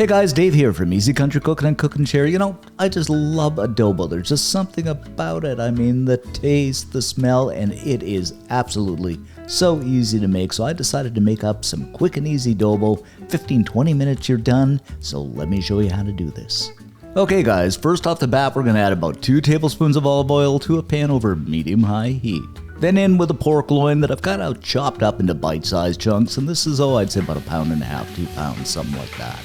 Hey guys, Dave here from Easy Country Cooking and Cook and Share. You know, I just love adobo. There's just something about it. I mean, the taste, the smell, and it is absolutely so easy to make. So I decided to make up some quick and easy adobo. 15-20 minutes, you're done. So let me show you how to do this. Okay guys, first off the bat, we're going to add about 2 tablespoons of olive oil to a pan over medium-high heat. Then in with a pork loin that I've got out chopped up into bite-sized chunks, and this is, I'd say about 1.5 pounds, 2 pounds, something like that.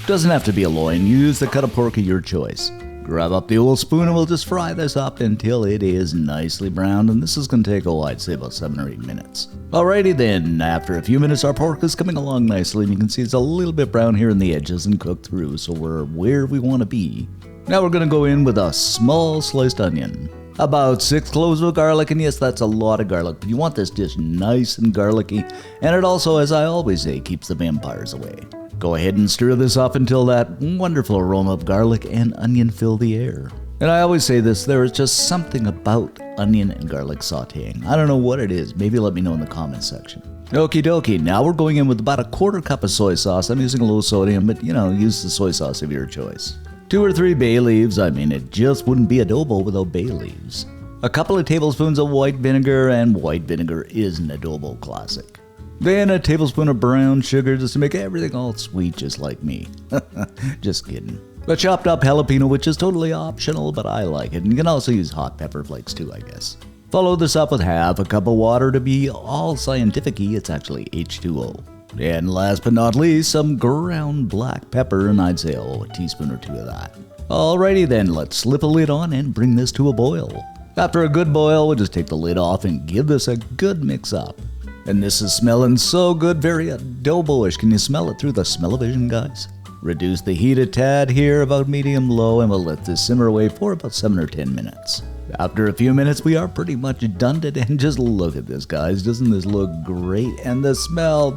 Doesn't have to be a loin, use the cut of pork of your choice. Grab up the old spoon and we'll just fry this up until it is nicely browned, and this is going to take, I'd say about 7 or 8 minutes. Alrighty then, after a few minutes our pork is coming along nicely, and you can see it's a little bit brown here in the edges and cooked through, so we're where we want to be. Now we're going to go in with a small sliced onion. About 6 cloves of garlic, and yes, that's a lot of garlic, but you want this dish nice and garlicky, and it also, as I always say, keeps the vampires away. Go ahead and stir this up until that wonderful aroma of garlic and onion fill the air. And I always say this, there is just something about onion and garlic sauteing. I don't know what it is, maybe let me know in the comments section. Okie dokie, now we're going in with about 1/4 cup of soy sauce. I'm using a low sodium, but use the soy sauce of your choice. 2 or 3 bay leaves, I mean it just wouldn't be adobo without bay leaves. A couple of tablespoons of white vinegar, and white vinegar is an adobo classic. Then a tablespoon of brown sugar just to make everything all sweet just like me. Just kidding. A chopped up jalapeno, which is totally optional, but I like it. And you can also use hot pepper flakes too, I guess. Follow this up with 1/2 cup of water. To be all scientific-y, it's actually H2O. And last but not least, some ground black pepper, and I'd say a teaspoon or 2 of that. Alrighty then, let's slip a lid on and bring this to a boil. After a good boil, we'll just take the lid off and give this a good mix up. And this is smelling so good, very adobo-ish. Can you smell it through the smell-o-vision, guys? Reduce the heat a tad here, about medium-low, and we'll let this simmer away for about 7 or 10 minutes. After a few minutes, we are pretty much done it, and just look at this, guys. Doesn't this look great? And the smell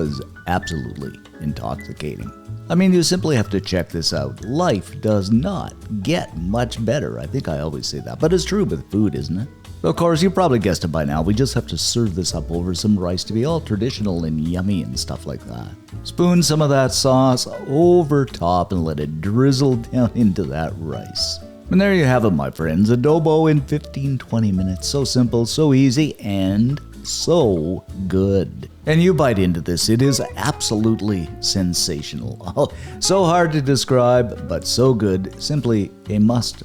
is absolutely intoxicating. I mean, you simply have to check this out. Life does not get much better. I think I always say that, but it's true with food, isn't it? Of course, you probably guessed it by now, we just have to serve this up over some rice to be all traditional and yummy and stuff like that. Spoon some of that sauce over top and let it drizzle down into that rice. And there you have it, my friends, adobo in 15-20 minutes. So simple, so easy, and so good. And you bite into this, it is absolutely sensational. Oh, so hard to describe, but so good, simply a must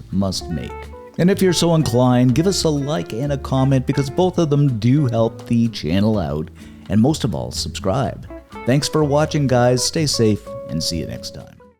make. And if you're so inclined, give us a like and a comment because both of them do help the channel out. And most of all, subscribe. Thanks for watching, guys. Stay safe and see you next time.